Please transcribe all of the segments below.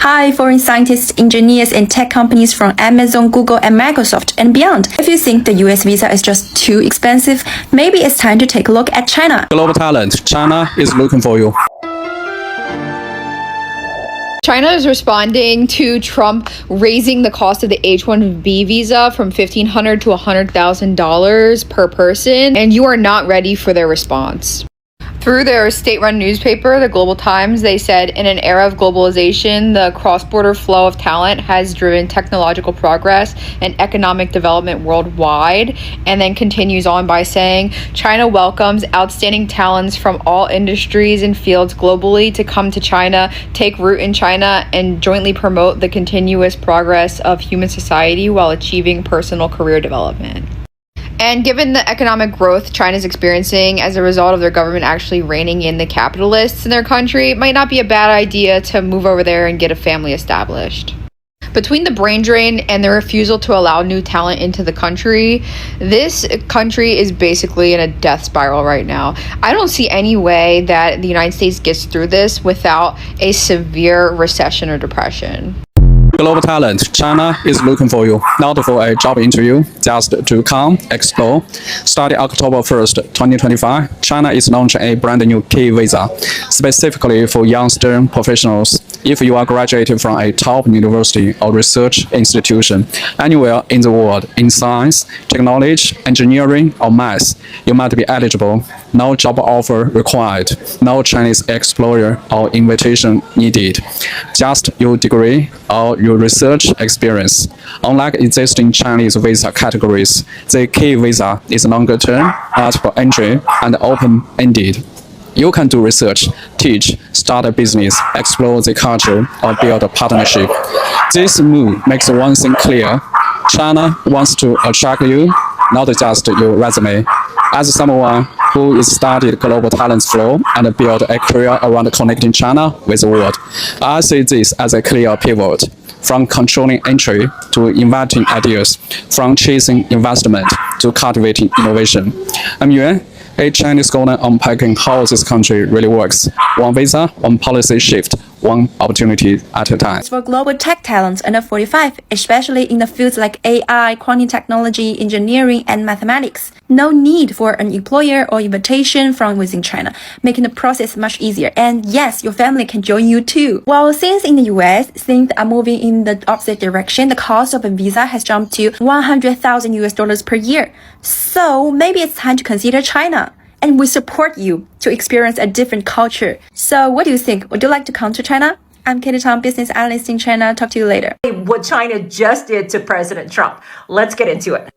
Hi, foreign scientists, engineers, and tech companies from Amazon, Google, and Microsoft, and beyond. If you think the US visa is just too expensive, maybe it's time to take a look at China. Global talent, China is looking for you. China is responding to Trump raising the cost of the H-1B visa from $1,500 to $100,000 per person, and you are not ready for their response. Through their state-run newspaper, the Global Times, they said, in an era of globalization, the cross-border flow of talent has driven technological progress and economic development worldwide, and then continues on by saying, China welcomes outstanding talents from all industries and fields globally to come to China, take root in China, and jointly promote the continuous progress of human society while achieving personal career development. And given the economic growth China is experiencing as a result of their government actually reining in the capitalists in their country, it might not be a bad idea to move over there and get a family established. Between the brain drain and the refusal to allow new talent into the country, this country is basically in a death spiral right now. I don't see any way that the United States gets through this without a severe recession or depression. Global talent, China is looking for you. Not for a job interview, just to come, explore. Starting October 1st, 2025, China is launching a brand new K visa, specifically for youngster professionals. If you are graduated from a top university or research institution anywhere in the world in science, technology, engineering, or math, you might be eligible. No job offer required. No Chinese employer or invitation needed. Just your degree or your research experience. Unlike existing Chinese visa categories, the K visa is longer term, multiple entry, and open-ended. You can do research, teach, start a business, explore the culture, or build a partnership. This move makes one thing clear. China wants to attract you, not just your resume. As someone who is studied global talent flow and built a career around connecting China with the world, I see this as a clear pivot. From controlling entry to inviting ideas, from chasing investment to cultivating innovation. I'm Yuan, a Chinese scholar unpacking how this country really works. One visa, one policy shift, one opportunity at a time. For global tech talents under 45, especially in the fields like AI, quantum technology, engineering, and mathematics, no need for an employer or invitation from within China, making the process much easier. And yes, your family can join you too. Well, since in the US, things are moving in the opposite direction, the cost of a visa has jumped to $100,000 per year. So maybe it's time to consider China. And we support you to experience a different culture. So what do you think? Would you like to come to China? I'm Katie Tong, business analyst in China. Talk to you later. What China just did to President Trump. Let's get into it.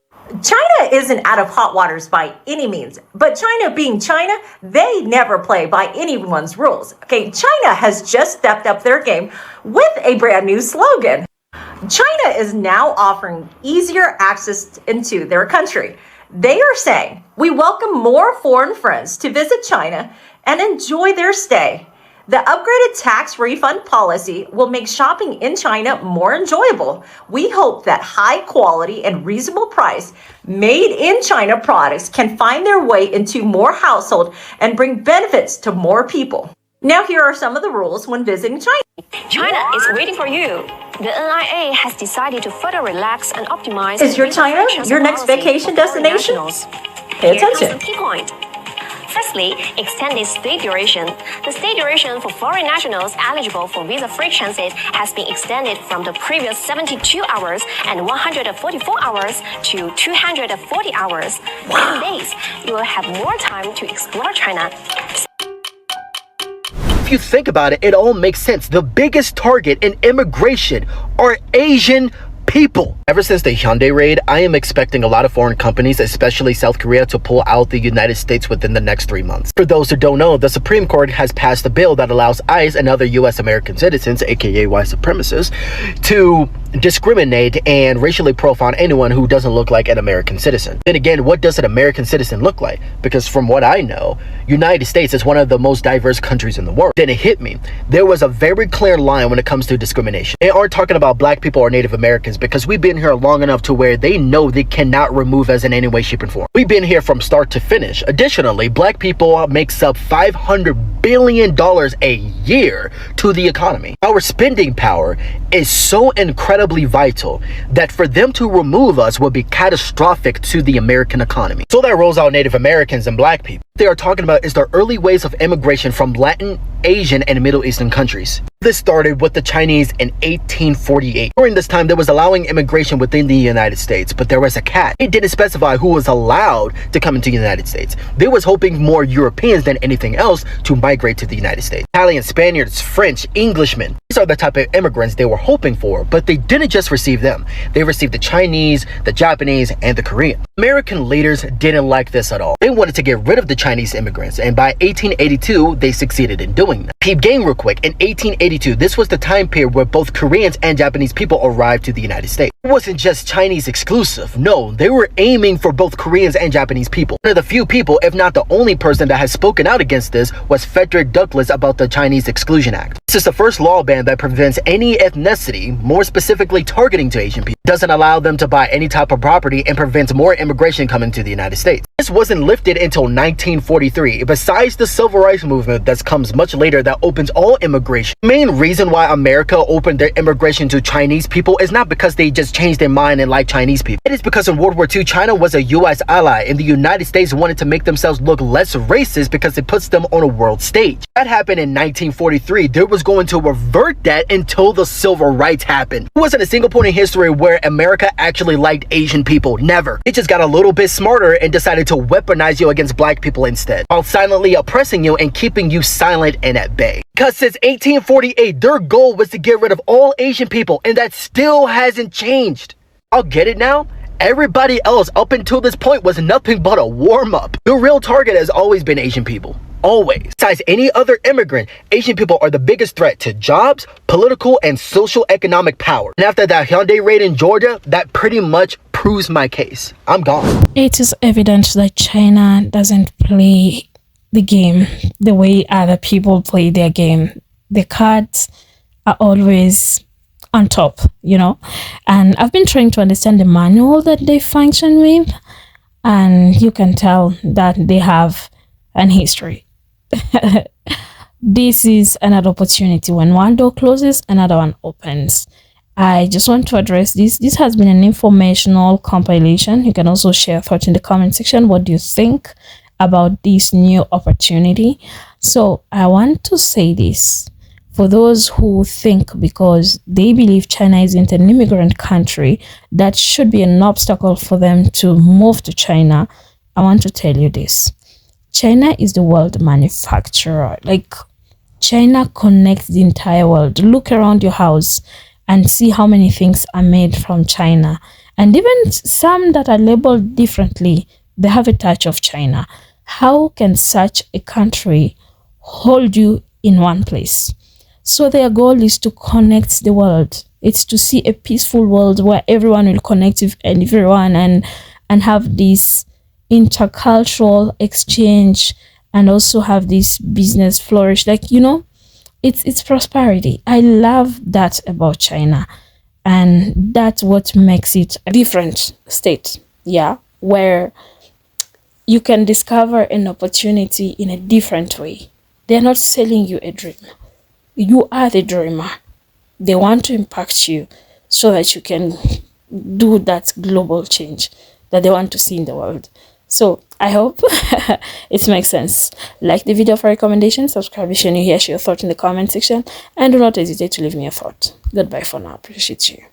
China isn't out of hot waters by any means, but China being China, they never play by anyone's rules. Okay, China has just stepped up their game with a brand new slogan. China is now offering easier access into their country. They are saying, we welcome more foreign friends to visit China and enjoy their stay. The upgraded tax refund policy will make shopping in China more enjoyable. We hope that high quality and reasonable price made in China products can find their way into more households and bring benefits to more people. Now here are some of the rules when visiting China. China is waiting for you. The NIA has decided to further relax and optimize. Is your China your next vacation destination? Pay attention. Key point. Firstly, extended stay duration. The stay duration for foreign nationals eligible for visa-free transit has been extended from the previous 72 hours and 144 hours to 240 hours. Wow. 10 days, you will have more time to explore China. If you think about it, it all makes sense. The biggest target in immigration are Asian people. Ever since the Hyundai raid, I am expecting a lot of foreign companies, especially South Korea, to pull out the United States within the next 3 months. For those who don't know, the Supreme Court has passed a bill that allows ICE and other US American citizens, aka white supremacists, to discriminate and racially profile anyone who doesn't look like an American citizen. Then again, what does an American citizen look like? Because from what I know, United States is one of the most diverse countries in the world. Then it hit me. There was a very clear line when it comes to discrimination. They aren't talking about black people or Native Americans because we've been here long enough to where they know they cannot remove us in any way, shape, and form. We've been here from start to finish. Additionally, black people makes up $500 billion a year to the economy. Our spending power is so incredibly vital that for them to remove us would be catastrophic to the American economy. So that rolls out Native Americans and black people. What they are talking about is the early waves of immigration from Latin, Asian, and Middle Eastern countries. This started with the Chinese in 1848. During this time, there was allowing immigration within the United States, but there was a catch. It didn't specify who was allowed to come into the United States. They was hoping more Europeans than anything else to migrate to the United States. Italians, Spaniards, French, Englishmen. These are the type of immigrants they were hoping for, but they didn't just receive them. They received the Chinese, the Japanese, and the Korean. American leaders didn't like this at all. They wanted to get rid of the Chinese immigrants, and by 1882, they succeeded in doing that. Peep game real quick. In 1882, this was the time period where both Koreans and Japanese people arrived to the United States. It wasn't just Chinese exclusive. No, they were aiming for both Koreans and Japanese people. One of the few people, if not the only person that has spoken out against this, was Frederick Douglass about the Chinese Exclusion Act. This is the first law ban that prevents any ethnicity, more specifically targeting to Asian people. It doesn't allow them to buy any type of property and prevents more immigration coming to the United States. This wasn't lifted until 1943. Besides the civil rights movement that comes much later that opens all immigration, the main reason why America opened their immigration to Chinese people is not because they just changed their mind and like Chinese people. It is because in World War II, China was a U.S. ally and the United States wanted to make themselves look less racist because it puts them on a world stage. That happened in 1943. They was going to revert that until the civil rights happened. There wasn't a single point in history where America actually liked Asian people. Never. It just got a little bit smarter and decided to weaponize you against black people instead, while silently oppressing you and keeping you silent and at bay. Because since 1848, their goal was to get rid of all Asian people, and that still hasn't changed. I'll get it now. Everybody else up until this point was nothing but a warm-up. The real target has always been Asian people. Always. Besides any other immigrant, Asian people are the biggest threat to jobs, political, and social economic power. And after that Hyundai raid in Georgia, that pretty much proves my case. I'm gone. It is evident that China doesn't play the game the way other people play their game. The cards are always on top, you know. And I've been trying to understand the manual that they function with, and you can tell that they have an history. This is another opportunity. When one door closes, another one opens. I just want to address this. This has been an informational compilation. You can also share thoughts in the comment section. What do you think about this new opportunity? So I want to say this for those who think because they believe China isn't an immigrant country, that should be an obstacle for them to move to China. I want to tell you this. China is the world manufacturer. Like, China connects the entire world. Look around your house and see how many things are made from China. And even some that are labeled differently, they have a touch of China. How can such a country hold you in one place? So their goal is to connect the world. It's to see a peaceful world where everyone will connect with everyone and have this intercultural exchange and also have this business flourish. Like, you know, it's prosperity. I love that about China, and that's what makes it a different state, yeah, where you can discover an opportunity in a different way. They're not selling you a dream. You are the dreamer. They want to impact you so that you can do that global change that they want to see in the world. So I hope it makes sense. Like the video for recommendations, subscribe if you're new here, share your thoughts in the comment section, and do not hesitate to leave me a thought. Goodbye for now. Appreciate you.